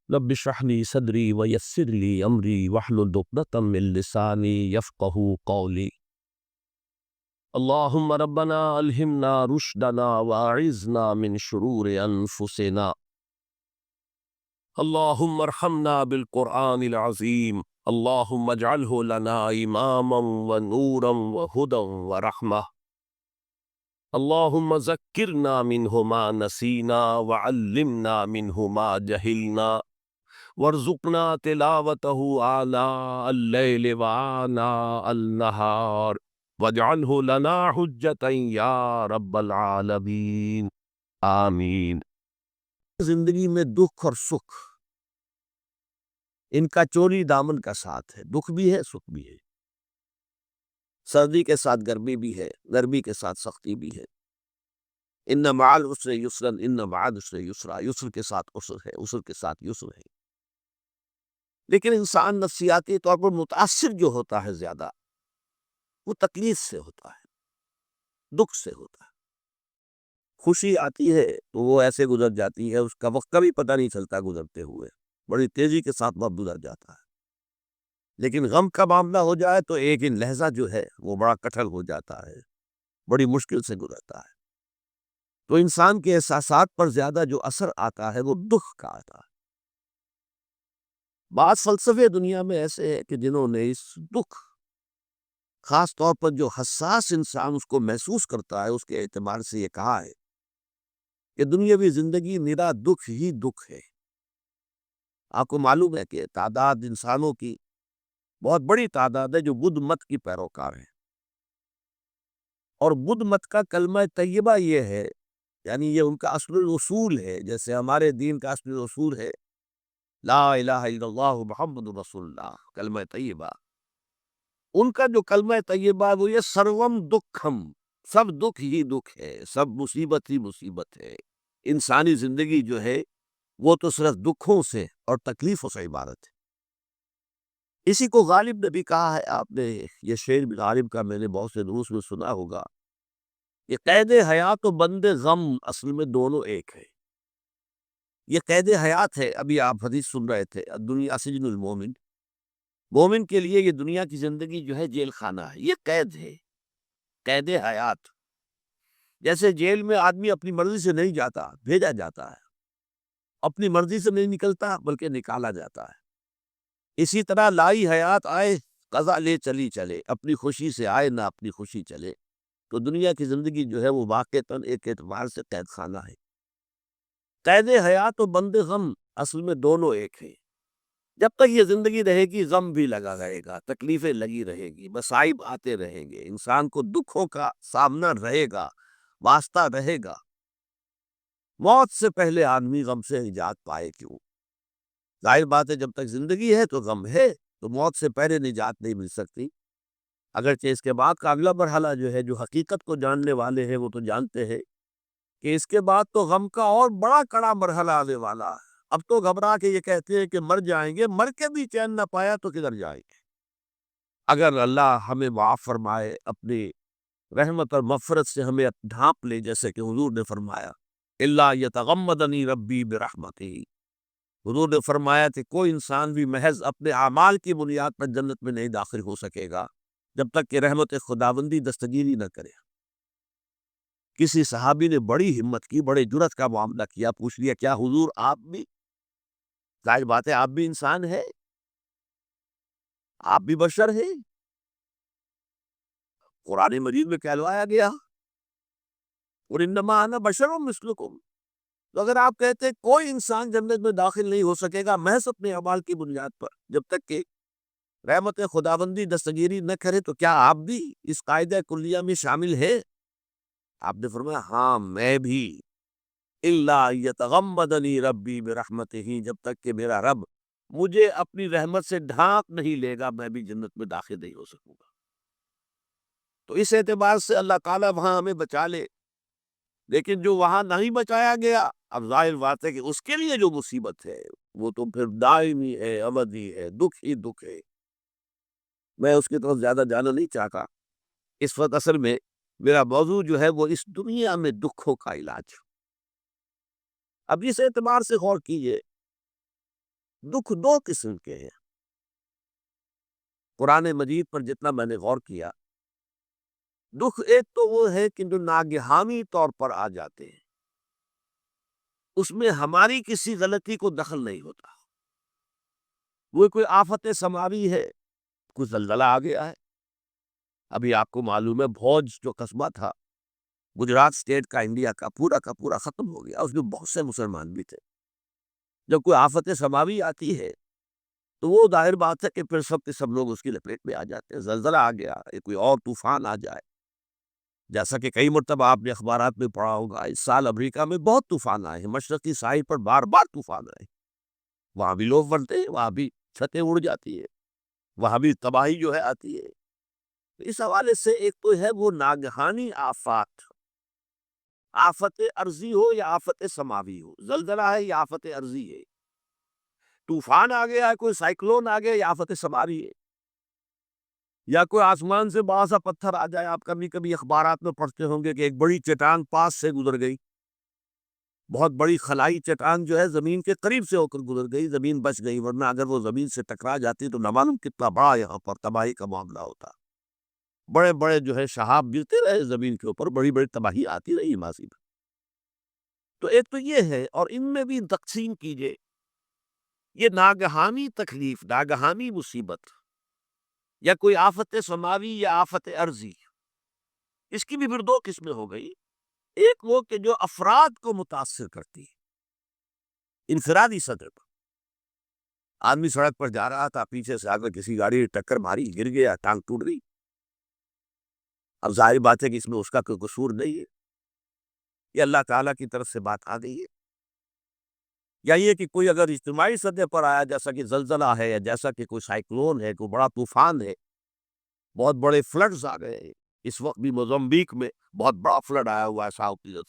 رب اشرح لي صدري ويسر لي امري واحلل عقدة من لساني يفقهوا قولي. اللهم ربنا الهمنا رشدنا واعذنا من شرور انفسنا. اللهم ارحمنا بالقرآن العظيم. اللهم اجعله لنا اماما ونورا وهدى ورحمة. اللهم ذكرنا منه ما نسينا وعلمنا منه ما جهلنا وارزقنا تلاوته آناء الليل وآناء النهار واجعله لنا حجة یا رب العالمین آمین۔ زندگی میں دکھ اور سکھ ان کا چوری دامن کا ساتھ ہے، دکھ بھی ہے سکھ بھی ہے، سردی کے ساتھ گرمی بھی ہے، گرمی کے ساتھ سختی بھی ہے۔ ان مع العسر یسرا ان مع العسر یسرا، یسر کے ساتھ عسر ہے، عسر کے ساتھ یسر ہے۔ لیکن انسان نفسیاتی طور پر متاثر جو ہوتا ہے زیادہ، وہ تکلیف سے ہوتا ہے، دکھ سے ہوتا ہے۔ خوشی آتی ہے تو وہ ایسے گزر جاتی ہے، اس کا وقت کبھی پتہ نہیں چلتا گزرتے ہوئے، بڑی تیزی کے ساتھ وقت گزر جاتا ہے۔ لیکن غم کا معاملہ ہو جائے تو ایک ان لہجہ جو ہے وہ بڑا کٹھن ہو جاتا ہے، بڑی مشکل سے گزرتا ہے۔ تو انسان کے احساسات پر زیادہ جو اثر آتا ہے وہ دکھ کا آتا ہے۔ بعض فلسفے دنیا میں ایسے ہیں کہ جنہوں نے اس دکھ، خاص طور پر جو حساس انسان اس کو محسوس کرتا ہے، اس کے اعتبار سے یہ کہا ہے کہ دنیاوی زندگی نرا دکھ ہی دکھ ہے۔ آپ کو معلوم ہے کہ تعداد انسانوں کی بہت بڑی تعداد ہے جو بدھ مت کی پیروکار ہے، اور بدھ مت کا کلمہ طیبہ یہ ہے، یعنی یہ ان کا اصل اصول ہے، جیسے ہمارے دین کا اصل اصول ہے لا الہ الا اللہ محمد رسول اللہ، کلمہ طیبہ۔ ان کا جو کلمہ طیبہ وہ یہ سروم دکھم، سب دکھ ہی دکھ ہے، سب مصیبت ہی مصیبت ہے۔ انسانی زندگی جو ہے وہ تو صرف دکھوں سے اور تکلیفوں سے عبارت ہے۔ اسی کو غالب نے بھی کہا ہے، آپ نے یہ شعر بھی غالب کا میں نے بہت سے دروس میں سنا ہوگا، یہ قید حیات و بند غم اصل میں دونوں ایک ہے۔ یہ قید حیات ہے، ابھی آپ حدیث سن رہے تھے الدنیا سجن المومن، مومن کے لیے یہ دنیا کی زندگی جو ہے جیل خانہ ہے، یہ قید ہے، قید حیات۔ جیسے جیل میں آدمی اپنی مرضی سے نہیں جاتا، بھیجا جاتا ہے، اپنی مرضی سے نہیں نکلتا بلکہ نکالا جاتا ہے۔ اسی طرح لائی حیات آئے قضا لے چلی چلے، اپنی خوشی سے آئے نہ اپنی خوشی چلے۔ تو دنیا کی زندگی جو ہے وہ واقعتاً ایک اعتبار سے قید خانہ ہے۔ قید حیات و بند غم اصل میں دونوں ایک ہیں۔ جب تک یہ زندگی رہے گی غم بھی لگا رہے گا، تکلیفیں لگی رہے گی، مصائب آتے رہیں گے، انسان کو دکھوں کا سامنا رہے گا، واسطہ رہے گا۔ موت سے پہلے آدمی غم سے نجات پائے کیوں؟ ظاہر بات ہے جب تک زندگی ہے تو غم ہے، تو موت سے پہلے نجات نہیں مل سکتی۔ اگرچہ اس کے بعد کا اگلا مرحلہ جو ہے، جو حقیقت کو جاننے والے ہیں وہ تو جانتے ہیں کہ اس کے بعد تو غم کا اور بڑا کڑا مرحلہ آنے والا ہے۔ اب تو گھبرا کے یہ کہتے ہیں کہ مر جائیں گے، مر کے بھی چین نہ پایا تو کدھر جائیں گے؟ اگر اللہ ہمیں معاف فرمائے، اپنی رحمت اور مغفرت سے ہمیں ڈھانپ لے، جیسے کہ حضور نے فرمایا اللہ یتغمدنی ربی برحمتہ، حضور نے فرمایا کہ کوئی انسان بھی محض اپنے اعمال کی بنیاد پر جنت میں نہیں داخل ہو سکے گا جب تک کہ رحمت خداوندی دستگیری نہ کرے۔ کسی صحابی نے بڑی ہمت کی، بڑے جرأت کا معاملہ کیا، پوچھ لیا کیا حضور آپ بھی؟ ظاہر بات ہے آپ بھی انسان ہے، آپ بھی بشر ہیں۔ قرآن مجید میں کہلوایا گیا اور انما انا بشر مثلکم۔ تو اگر آپ کہتے ہیں کوئی انسان جنت میں داخل نہیں ہو سکے گا محض اپنے اعمال کی بنیاد پر جب تک کہ رحمت خداوندی دستگیری نہ کرے، تو کیا آپ بھی اس قاعدہ کلیہ میں شامل ہے؟ آپ نے فرمایا ہاں میں بھی، اللہ یتغمدنی ربی برحمتہ، جب تک کہ میرا رب مجھے اپنی رحمت سے ڈھانپ نہیں لے گا میں بھی جنت میں داخل نہیں ہو سکوں گا۔ تو اس اعتبار سے اللہ تعالیٰ وہاں ہمیں بچا لے، لیکن جو وہاں نہیں بچایا گیا، اب ظاہر بات ہے کہ اس کے لیے جو مصیبت ہے وہ تو پھر دائمی ہے، ابدی ہے، دکھ ہی دکھ ہے۔ میں اس کی طرف زیادہ جانا نہیں چاہتا اس وقت، اصل میں میرا موضوع جو ہے وہ اس دنیا میں دکھوں کا علاج۔ اب اس اعتبار سے غور کیجئے دکھ دو قسم کے ہیں۔ قرآن مجید پر جتنا میں نے غور کیا، دکھ ایک تو وہ ہے کہ جو ناگہانی طور پر آ جاتے ہیں، اس میں ہماری کسی غلطی کو دخل نہیں ہوتا۔ وہ کوئی آفت سماوی ہے، کوئی زلزلہ آ گیا ہے۔ ابھی آپ کو معلوم ہے بھوج جو قصبہ تھا گجرات اسٹیٹ کا، انڈیا کا پورا ختم ہو گیا، اس میں بہت سے مسلمان بھی تھے۔ جب کوئی آفت سماوی آتی ہے تو وہ ظاہر بات ہے کہ پھر سب کے سب لوگ اس کی لپیٹ میں آ جاتے ہیں۔ زلزلہ آ گیا، کوئی اور طوفان آ جائے، جیسا کہ کئی مرتبہ آپ نے اخبارات میں پڑھا ہوگا، اس سال امریکہ میں بہت طوفان آئے ہیں، مشرقی ساحل پر بار بار طوفان آئے، وہاں بھی لوگ مرتے ہیں، وہاں بھی چھتیں اڑ جاتی ہیں، وہاں بھی تباہی جو ہے آتی ہے۔ اس حوالے سے ایک تو ہے وہ ناگہانی آفات، آفت ارضی ہو یا آفت سماوی ہو، زلزلہ ہے یا آفت ارضی ہے، طوفان آ گیا ہے، کوئی سائیکلون آ گیا یا آفت سماوی ہے، یا کوئی آسمان سے بڑا سا پتھر آ جائے۔ آپ کبھی کبھی اخبارات میں پڑھتے ہوں گے کہ ایک بڑی چٹان پاس سے گزر گئی، بہت بڑی خلائی چٹان جو ہے زمین کے قریب سے ہو کر گزر گئی، زمین بچ گئی، ورنہ اگر وہ زمین سے ٹکرا جاتی تو نہ معلوم کتنا بڑا یہاں پر تباہی کا معاملہ ہوتا۔ بڑے بڑے جو ہے شہاب گرتے رہے زمین کے اوپر، بڑی بڑی تباہی آتی رہی ماضی میں۔ تو ایک تو یہ ہے، اور ان میں بھی تقسیم کیجئے، یہ ناگہانی تکلیف، ناگہانی مصیبت، یا کوئی آفت سماوی یا آفت ارضی، اس کی بھی پھر دو قسمیں ہو گئی۔ ایک وہ کہ جو افراد کو متاثر کرتی ہے، انفرادی سطح پر، آدمی سڑک پر جا رہا تھا، پیچھے سے آ کر کسی گاڑی نے ٹکر ماری، گر گیا، ٹانگ ٹوٹ گئی۔ اب ظاہر بات ہے کہ اس میں اس کا کوئی قصور نہیں ہے، یہ اللہ تعالیٰ کی طرف سے بات آ گئی ہے۔ یا یہ کہ کوئی اگر اجتماعی سطح پر آیا، جیسا کہ زلزلہ ہے، یا جیسا کہ کوئی سائیکلون ہے، کوئی بڑا طوفان ہے، بہت بڑے فلڈز آ گئے ہیں۔ اس وقت بھی موزمبیق میں بہت بڑا فلڈ آیا ہوا ہے،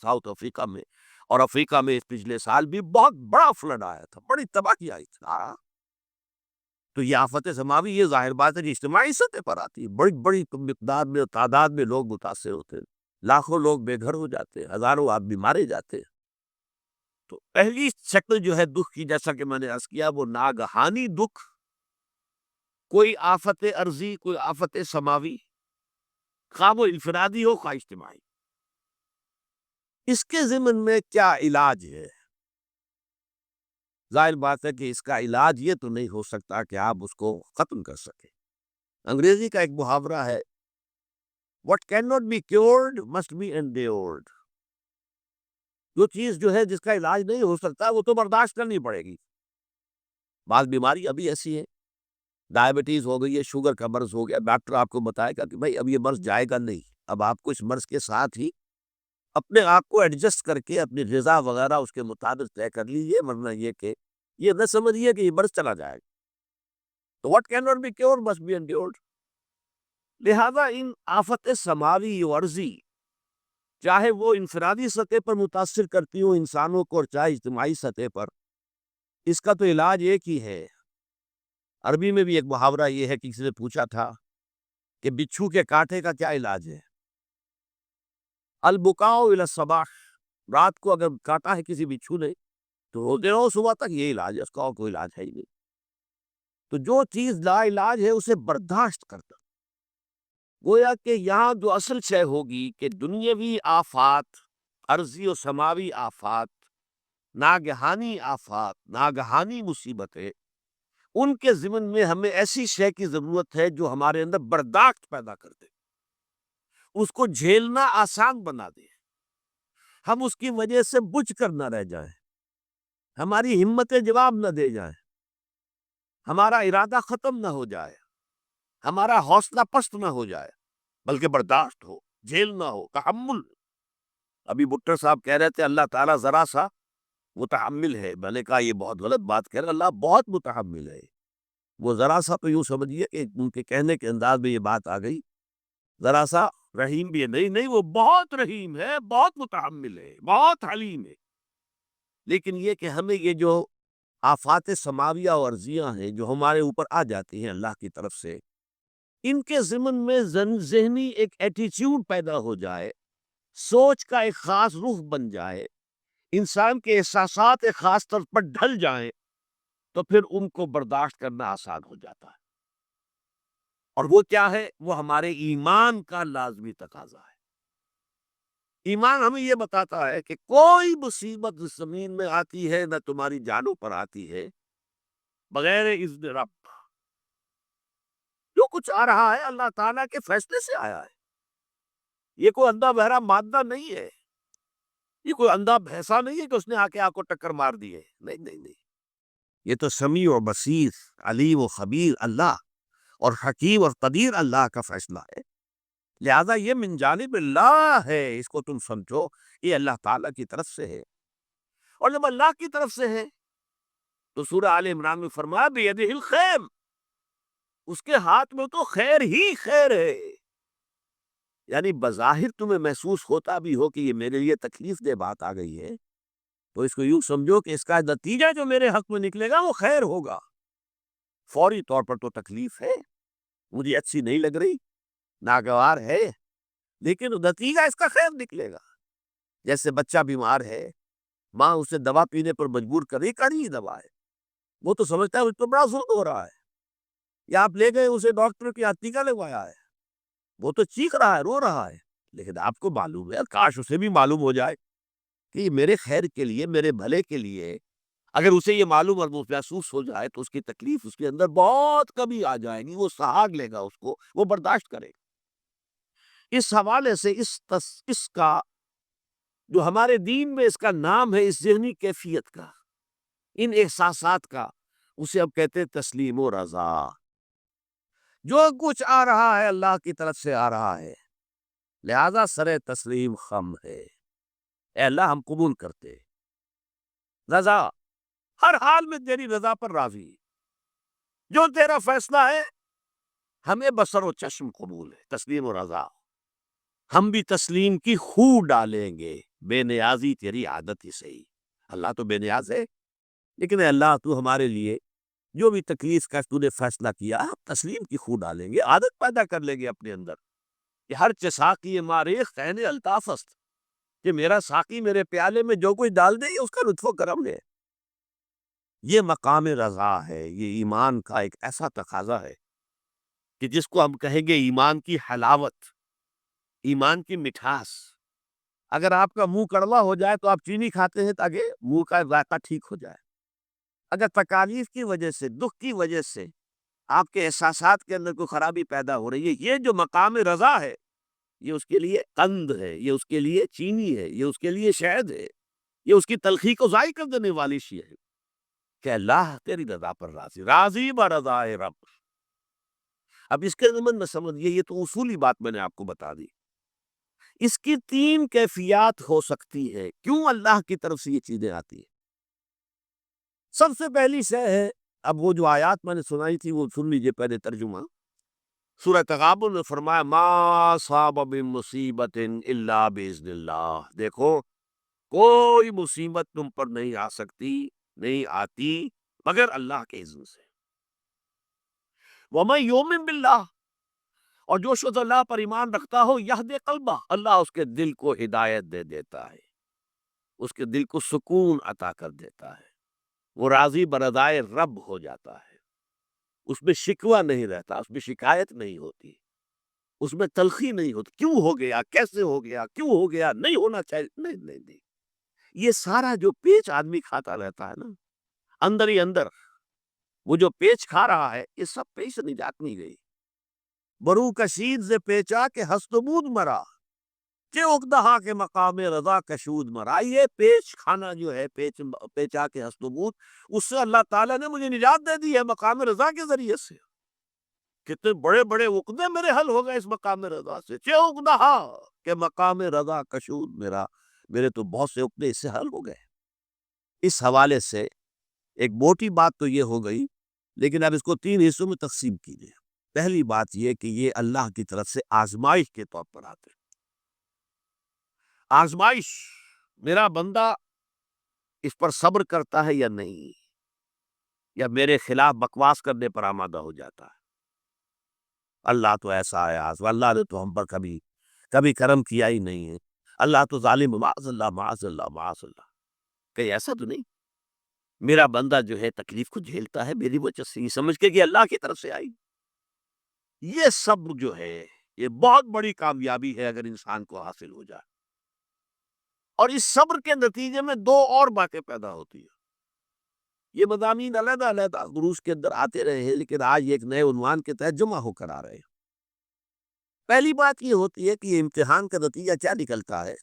ساؤتھ افریقہ میں، اور افریقہ میں پچھلے سال بھی بہت بڑا فلڈ آیا تھا، بڑی تباہی آئی تھی۔ تو یہ آفت سماوی، یہ ظاہر بات ہے کہ اجتماعی سطح پر آتی ہے، بڑی بڑی مقدار میں، تعداد میں لوگ متاثر ہوتے ہیں، لاکھوں لوگ بے گھر ہو جاتے ہیں، ہزاروں آدمی مارے جاتے ہیں۔ تو پہلی شکل جو ہے دکھ کی، جیسا کہ میں نے عرض کیا، وہ ناگہانی دکھ، کوئی آفت ارضی، کوئی آفت سماوی، خواہ وہ انفرادی ہو خواہ اجتماعی۔ اس کے ضمن میں کیا علاج ہے؟ ظاہر بات ہے کہ اس کا علاج یہ تو نہیں ہو سکتا کہ آپ اس کو ختم کر سکیں۔ انگریزی کا ایک محاورہ ہے، "What cannot be cured must be endured"۔ جو چیز جو ہے جس کا علاج نہیں ہو سکتا وہ تو برداشت کرنی پڑے گی۔ بعض بیماری ابھی ایسی ہے، ڈائبٹیز ہو گئی ہے، شوگر کا مرض ہو گیا، ڈاکٹر آپ کو بتائے گا کہ بھائی اب یہ مرض جائے گا نہیں، اب آپ کو اس مرض کے ساتھ ہی اپنے آپ کو ایڈجسٹ کر کے اپنی غذا وغیرہ اس کے مطابق طے کر لیجیے، ورنہ یہ کہ یہ نہ سمجھیے کہ یہ مرض چلا جائے گا۔ تو "What cannot be cured must be endured"۔ لہذا ان آفت سماوی و عرضی، چاہے وہ انفرادی سطح پر متاثر کرتی ہوں انسانوں کو، اور چاہے اجتماعی سطح پر، اس کا تو علاج ایک ہی ہے۔ عربی میں بھی ایک محاورہ یہ ہے کہ کسی نے پوچھا تھا کہ بچھو کے کانٹے کا کیا علاج ہے؟ البکاء الی الصباح، رات کو اگر کاٹا ہے کسی بچھو نے تو روتے رہو صبح تک، یہ علاج ہے، اس کا اور کوئی علاج ہے ہی نہیں۔ تو جو چیز لا علاج ہے اسے برداشت کرتا، گویا کہ یہاں جو اصل شے ہوگی کہ دنیاوی آفات، عرضی و سماوی آفات، ناگہانی آفات، ناگہانی مصیبتیں، ان کے ضمن میں ہمیں ایسی شے کی ضرورت ہے جو ہمارے اندر برداشت پیدا کر دے، اس کو جھیلنا آسان بنا دے، ہم اس کی وجہ سے بجھ کر نہ رہ جائیں، ہماری ہمتیں جواب نہ دے جائیں، ہمارا ارادہ ختم نہ ہو جائے، ہمارا حوصلہ پست نہ ہو جائے، بلکہ برداشت ہو، جھیلنا ہو، تحمل۔ ابھی بٹر صاحب کہہ رہے تھے اللہ تعالیٰ ذرا سا متحمل ہے، میں نے کہا یہ بہت غلط بات کہہ رہے، اللہ بہت متحمل ہے۔ وہ ذرا سا تو یوں سمجھیے کہ ان کے کہنے کے انداز میں یہ بات آ گئی، ذرا سا رحیم بھی ہے، نہیں وہ بہت رحیم ہے، بہت متحمل ہے، بہت حلیم ہے۔ لیکن یہ کہ ہمیں یہ جو آفات سماویہ اور عرضیاں ہیں جو ہمارے اوپر آ جاتی ہیں اللہ کی طرف سے، ان کے ضمن میں ذہنی ایک ایٹیچیوڈ پیدا ہو جائے، سوچ کا ایک خاص رخ بن جائے، انسان کے احساسات ایک خاص طرف پر ڈھل جائیں، تو پھر ان کو برداشت کرنا آسان ہو جاتا ہے۔ اور وہ کیا ہے؟ وہ ہمارے ایمان کا لازمی تقاضا ہے۔ ایمان ہمیں یہ بتاتا ہے کہ کوئی مصیبت اس زمین میں آتی ہے نہ تمہاری جانوں پر آتی ہے بغیر اذن رب۔ جو کچھ آ رہا ہے اللہ تعالیٰ کے فیصلے سے آیا ہے۔ یہ کوئی اندھا بہرا مادہ نہیں ہے، یہ کوئی اندھا بھینسا نہیں ہے کہ اس نے آ کے آپ کو ٹکر مار دی ہے، نہیں نہیں نہیں، یہ تو سمیع و بصیر، علیم و خبیر اللہ اور حکیم اور قدیر اللہ کا فیصلہ ہے۔ لہذا یہ من جانب اللہ ہے، اس کو تم سمجھو یہ اللہ تعالیٰ کی طرف سے ہے۔ اور جب اللہ کی طرف سے ہے تو سورہ آل عمران میں فرمایا بیدہ الخیر، اس کے ہاتھ میں تو خیر ہی خیر ہے۔ یعنی بظاہر تمہیں محسوس ہوتا بھی ہو کہ یہ میرے لیے تکلیف دہ بات آ گئی ہے، تو اس کو یوں سمجھو کہ اس کا نتیجہ جو میرے حق میں نکلے گا وہ خیر ہوگا۔ فوری طور پر تو تکلیف ہے، مجھے اچھی نہیں لگ رہی، ناگوار ہے، لیکن نتیجہ اس کا خیر نکلے گا۔ جیسے بچہ بیمار ہے، ماں اسے دوا پینے پر مجبور کر رہی دوا ہے، وہ تو سمجھتا ہے اس پر بڑا ظلم ہو رہا ہے۔ یا آپ لے گئے اسے ڈاکٹر کے یہاں ٹیکا لگوایا ہے، وہ تو چیخ رہا ہے، رو رہا ہے، لیکن آپ کو معلوم ہے، کاش اسے بھی معلوم ہو جائے کہ یہ میرے خیر کے لیے، میرے بھلے کے لیے۔ اگر اسے یہ معلوم اور محسوس ہو جائے تو اس کی تکلیف اس کے اندر بہت کمی آ جائے گی، وہ سہاگ لے گا، اس کو وہ برداشت کرے گا۔ اس حوالے سے اس کا جو ہمارے دین میں اس کا نام ہے، اس ذہنی کیفیت کا، ان احساسات کا، اسے اب کہتے ہیں تسلیم و رضا۔ جو کچھ آ رہا ہے اللہ کی طرف سے آ رہا ہے، لہذا سر تسلیم خم ہے۔ اے اللہ ہم قبول کرتے، رضا، ہر حال میں تیری رضا پر راضی، جو تیرا فیصلہ ہے ہمیں بصر و چشم قبول ہے، تسلیم و رضا۔ ہم بھی تسلیم کی خو ڈالیں گے، بے نیازی تیری عادت ہی صحیح۔ اللہ تو بے نیاز ہے، لیکن اے اللہ تو ہمارے لیے جو بھی تکلیف کا تو نے فیصلہ کیا، ہم تسلیم کی خو ڈالیں گے، عادت پیدا کر لیں گے اپنے اندر کہ ہر چساقی ماریخ عین الطاف است، کہ میرا ساقی میرے پیالے میں جو کچھ ڈال دے یہ اس کا لطف و کرم ہے۔ یہ مقام رضا ہے، یہ ایمان کا ایک ایسا تقاضا ہے کہ جس کو ہم کہیں گے ایمان کی حلاوت، ایمان کی مٹھاس۔ اگر آپ کا منہ کڑوا ہو جائے تو آپ چینی کھاتے ہیں تاکہ منہ کا ذائقہ ٹھیک ہو جائے۔ اگر تکالیف کی وجہ سے، دکھ کی وجہ سے آپ کے احساسات کے اندر کوئی خرابی پیدا ہو رہی ہے، یہ جو مقام رضا ہے یہ اس کے لیے قند ہے، یہ اس کے لیے چینی ہے، یہ اس کے لیے شہد ہے، یہ اس کی تلخی کو ضائع کر دینے والی شے ہے کہ اللہ تیری رضا پر راضی، راضی برضا رب۔ اب اس کے ضمن میں سمجھئے، یہ تو اصولی بات میں نے آپ کو بتا دی۔ اس کی تین کیفیات ہو سکتی ہے، کیوں اللہ کی طرف سے یہ چیزیں آتی ہیں۔ سب سے پہلی شے ہے، اب وہ جو آیات میں نے سنائی تھی وہ سن لیجئے پہلے ترجمہ۔ سورہ تغابن میں فرمایا ما صاب من مصیبت الا باذن اللہ، دیکھو کوئی مصیبت تم پر نہیں آ سکتی، نہیں آتی مگر اللہ کے اذن سے۔ وَمَن یُؤْمِن بِاللَّهِ، اور جو شخص اللہ پر ایمان رکھتا ہو، یہد قلبہ، اللہ اس کے دل کو ہدایت دے دیتا ہے، اس کے دل کو سکون عطا کر دیتا ہے، وہ راضی برضائے رب ہو جاتا ہے، اس میں شکوہ نہیں رہتا، اس میں شکایت نہیں ہوتی، اس میں تلخی نہیں ہوتی، کیوں ہو گیا، کیسے ہو گیا، کیوں ہو گیا، نہیں ہونا چاہیے، نہیں نہیں نہیں۔ یہ سارا جو پیچ آدمی کھاتا رہتا ہے نا اندر ہی اندر، وہ جو پیچ کھا رہا ہے، یہ سب پیچ سے نجات نہیں گئی۔ برو کشید سے پیچا کے ہست و بود مرا، کہ اقدہا کے مقام رضا کشود مرا۔ یہ پیچ کھانا جو ہے، پیچا کے ہست و بود، اس سے اللہ تعالیٰ نے مجھے نجات دے دی ہے مقام رضا کے ذریعے سے۔ کتنے بڑے بڑے عقدے میرے حل ہو گئے اس مقام رضا سے، کہ اقدہا کے مقام رضا کشود میرا، میرے تو بہت سے عقدے اس سے حل ہو گئے۔ اس حوالے سے ایک موٹی بات تو یہ ہو گئی، لیکن اب اس کو تین حصوں میں تقسیم کیجیے۔ پہلی بات یہ کہ یہ اللہ کی طرف سے آزمائش کے طور پر آتے ہیں۔ آزمائش، میرا بندہ اس پر صبر کرتا ہے یا نہیں، یا میرے خلاف بکواس کرنے پر آمادہ ہو جاتا ہے۔ اللہ تو ایسا ہے، اللہ نے تو ہم پر کبھی کرم کیا ہی نہیں ہے، اللہ تو ظالم، معاذ اللہ معاذ اللہ معاذ اللہ، کہیں ایسا تو نہیں۔ میرا بندہ جو ہے تکلیف کو جھیلتا ہے میری وجہ سے، یہ سمجھ کے کہ اللہ کی طرف سے آئی۔ یہ صبر جو ہے یہ بہت بڑی کامیابی ہے اگر انسان کو حاصل ہو جائے، اور اس صبر کے نتیجے میں دو اور باتیں پیدا ہوتی ہیں۔ یہ مضامین علیحدہ علیحدہ دروس کے اندر آتے رہے ہیں، لیکن آج ایک نئے عنوان کے تحت جمع ہو کر آ رہے ہیں۔ پہلی بات یہ ہوتی ہے کہ یہ امتحان کا نتیجہ کیا نکلتا ہے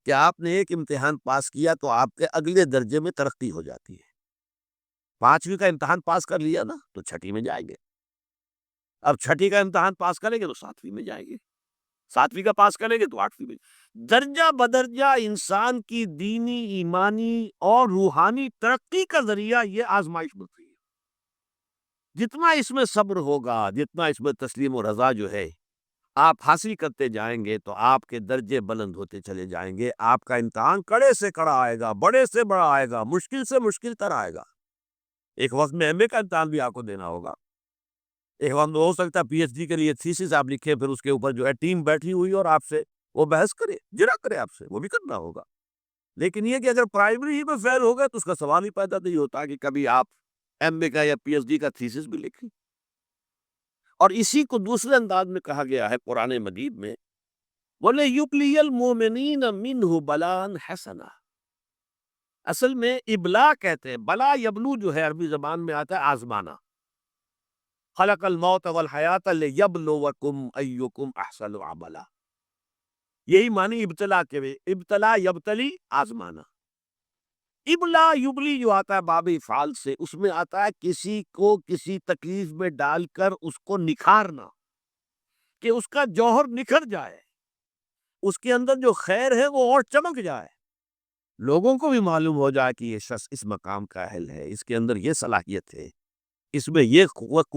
کہ آپ نے ایک امتحان پاس کیا تو آپ کے اگلے درجے میں ترقی ہو جاتی ہے۔ 5ویں کا امتحان پاس کر لیا نا تو 6ٹھی میں جائیں گے، اب 6ٹھی کا امتحان پاس کریں گے تو 7ویں میں جائیں گے، 7ویں کا پاس کریں گے تو 8ویں میں۔ درجہ بدرجہ انسان کی دینی، ایمانی اور روحانی ترقی کا ذریعہ یہ آزمائش بنتی ہے۔ جتنا اس میں صبر ہوگا، جتنا اس میں تسلیم و رضا جو ہے آپ حاصل کرتے جائیں گے تو آپ کے درجے بلند ہوتے چلے جائیں گے۔ آپ کا امتحان کڑے سے کڑا آئے گا، بڑے سے بڑا آئے گا، مشکل سے مشکل تر آئے گا۔ ایک وقت میں ایم اے کا امتحان بھی آپ کو دینا ہوگا، ایک وقت میں ہو سکتا ہے پی ایچ ڈی کے لیے تھیسس آپ لکھیں، پھر اس کے اوپر جو ہے ٹیم بیٹھی ہوئی اور آپ سے وہ بحث کرے، جرا کرے آپ سے، وہ بھی کرنا ہوگا۔ لیکن یہ کہ اگر پرائمری ہی میں فیل ہو گئے تو اس کا سوال ہی پیدا نہیں ہوتا کہ کبھی آپ ایم اے کا یا پی ایچ ڈی کا تھیسس بھی لکھیں۔ اور اسی کو دوسرے انداز میں کہا گیا ہے قرآن مجید میں، بولے یبلی المومنین منہ بلان حسنا۔ اصل میں ابلا کہتے ہیں، بلا یبلو جو ہے عربی زبان میں آتا ہے آزمانا۔ خلق الموت والحیات لیبلوکم ایکم احسن عملا، یہی معنی ابتلا کے، ابتلا یبتلی آزمانا۔ ابلا یبلی جو آتا ہے باب افعال سے، اس میں آتا ہے کسی کو کسی تکلیف میں ڈال کر اس کو نکھارنا، کہ اس کا جوہر نکھر جائے، اس کے اندر جو خیر ہے وہ اور چمک جائے، لوگوں کو بھی معلوم ہو جائے کہ یہ شخص اس مقام کا اہل ہے، اس کے اندر یہ صلاحیت ہے، اس میں یہ قوت